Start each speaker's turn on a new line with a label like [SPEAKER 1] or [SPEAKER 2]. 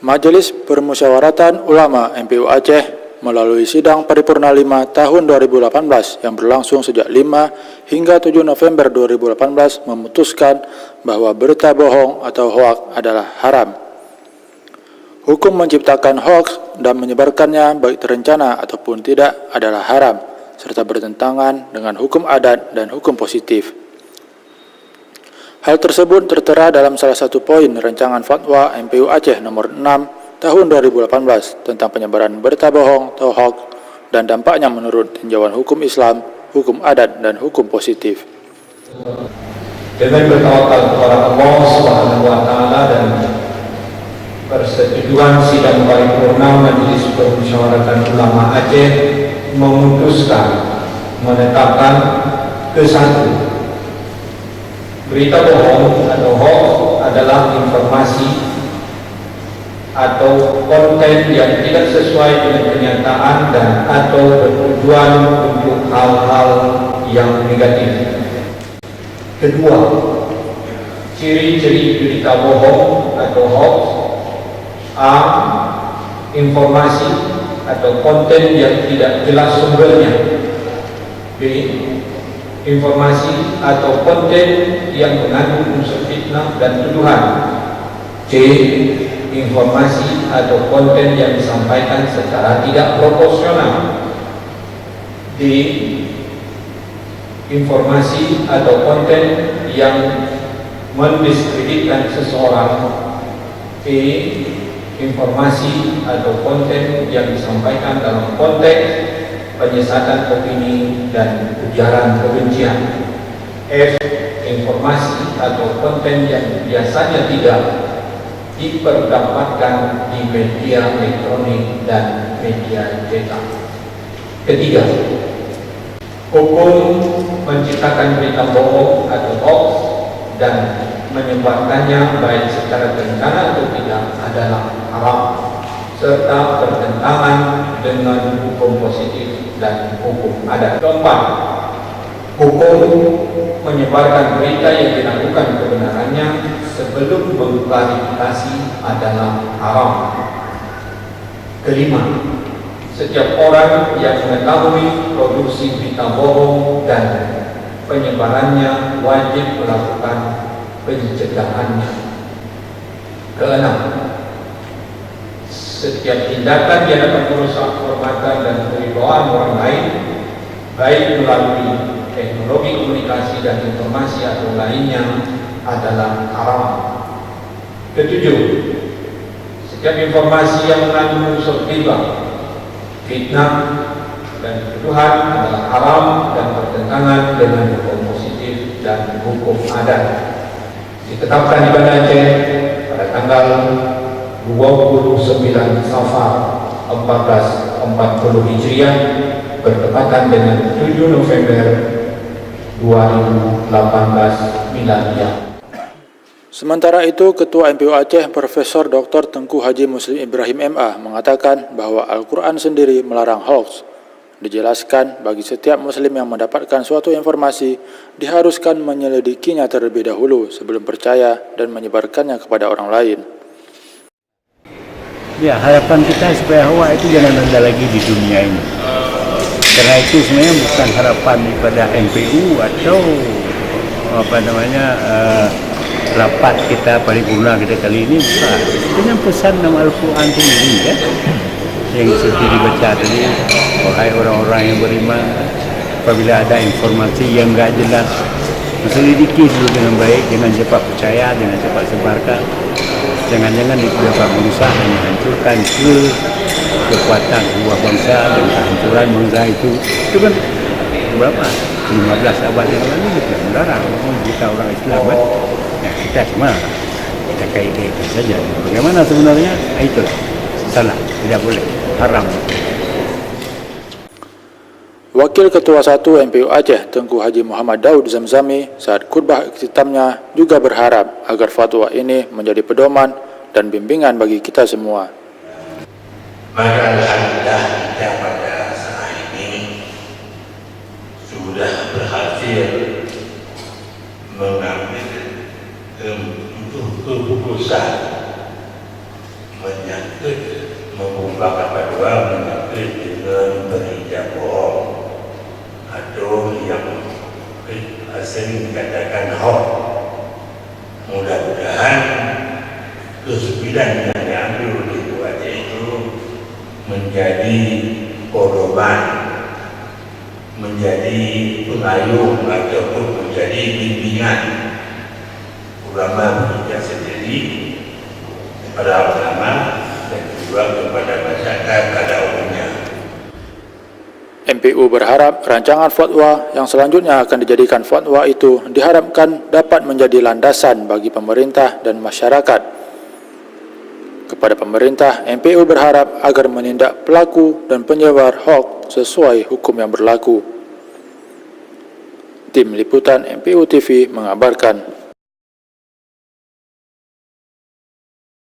[SPEAKER 1] Majelis Permusyawaratan Ulama MPU Aceh melalui sidang paripurna 5 tahun 2018 yang berlangsung sejak 5 hingga 7 November 2018 memutuskan bahwa berita bohong atau hoaks adalah haram. Hukum menciptakan hoaks dan menyebarkannya baik terencana ataupun tidak adalah haram, serta bertentangan dengan hukum adat dan hukum positif. Hal tersebut tertera dalam salah satu poin rancangan fatwa MPU Aceh nomor 6 tahun 2018 tentang penyebaran berita bohong atau hoaks dan dampaknya menurut tinjauan hukum Islam, hukum adat, dan hukum positif.
[SPEAKER 2] Dengan bertawakal kepada Allah Subhanahu wa Ta'ala dan persetujuan sidang paripurna Majelis Permusyawaratan Ulama Aceh memutuskan menetapkan ke-1, berita bohong atau hoaks adalah informasi atau konten yang tidak sesuai dengan kenyataan dan atau bertujuan untuk hal-hal yang negatif. Kedua, ciri-ciri berita bohong atau hoaks: A. Informasi atau konten yang tidak jelas sumbernya. B. Informasi atau konten yang mengandung unsur fitnah dan tuduhan. C. Informasi atau konten yang disampaikan secara tidak proporsional. D. Informasi atau konten yang mendiskreditkan seseorang. E. Informasi atau konten yang disampaikan dalam konteks penyesatan opini dan ujaran kebencian. F. Informasi atau konten yang biasanya tidak diperdapatkan di media elektronik dan media cetak. Ketiga, hukum menciptakan berita bohong atau hoaks dan menyebarkannya baik secara terencana atau tidak adalah haram serta bertentangan dengan hukum positif dan hukum adat. Keempat, hukum menyebarkan berita yang diragukan kebenarannya sebelum mengklarifikasi adalah haram. Kelima, setiap orang yang mengetahui produksi berita bohong dan penyebarannya wajib melakukan pencegahannya. Keenam, setiap tindakan yang dapat merusak kehormatan dan kewibawaan orang lain, baik melalui teknologi komunikasi dan informasi atau lainnya, adalah haram. Ketujuh, setiap informasi yang mengandung unsur ghibah, fitnah, dan tuduhan adalah haram dan bertentangan dengan hukum positif dan hukum adat. Ditetapkan di Banda Aceh pada tanggal 29 Safar 1440 Hijriah bertepatan dengan 7 November 2018 Miladiah.
[SPEAKER 1] Sementara itu, Ketua MPU Aceh Profesor Dr. Tengku Haji Muslim Ibrahim MA mengatakan bahwa Al-Quran sendiri melarang hoaks. Dijelaskan bagi setiap muslim yang mendapatkan suatu informasi diharuskan menyelidikinya terlebih dahulu sebelum percaya dan menyebarkannya kepada orang lain.
[SPEAKER 3] Ya, harapan kita supaya hoaks itu jangan ada lagi di dunia ini. Karena itu sebenarnya bukan harapan daripada MPU atau rapat kita paripurna kita kali ini, bukan. Dengan pesan dalam Al-Quran sendiri kan, yang seperti dibaca tadi, wahai orang-orang yang beriman, apabila ada informasi yang enggak jelas, selidiki dulu dengan baik, jangan cepat percaya, jangan cepat sebarkan. Jangan-jangan itu dapat merusak dan menghancurkan kekuatan sebuah bangsa dan kehancuran bangsa itu. Itu kan berapa? 15 abad yang lalu kita melarang kita orang Islam kan. Ya, kita cuma kita kait-kaitkan saja. Bagaimana sebenarnya? Itulah salah, tidak boleh, haram.
[SPEAKER 1] Wakil Ketua 1 MPU Aceh Tengku Haji Muhammad Daud Zamzami saat khutbah ikhtitamnya juga berharap agar fatwa ini menjadi pedoman dan bimbingan bagi kita semua.
[SPEAKER 4] Maka alhamdulillah kita pada saat ini sudah berhasil mengambil keputusan menyatakan sering dikatakan hoax. Mudah-mudahan kesembilan yang diambil oleh Ibu Aceh itu menjadi pedoman, menjadi pengayuh ataupun menjadi bimbingan ulama kita sendiri, para ulama dan juga kepada masyarakat pada umumnya.
[SPEAKER 1] MPU berharap rancangan fatwa yang selanjutnya akan dijadikan fatwa itu diharapkan dapat menjadi landasan bagi pemerintah dan masyarakat. Kepada pemerintah, MPU berharap agar menindak pelaku dan penyebar hoax sesuai hukum yang berlaku. Tim Liputan MPU TV mengabarkan.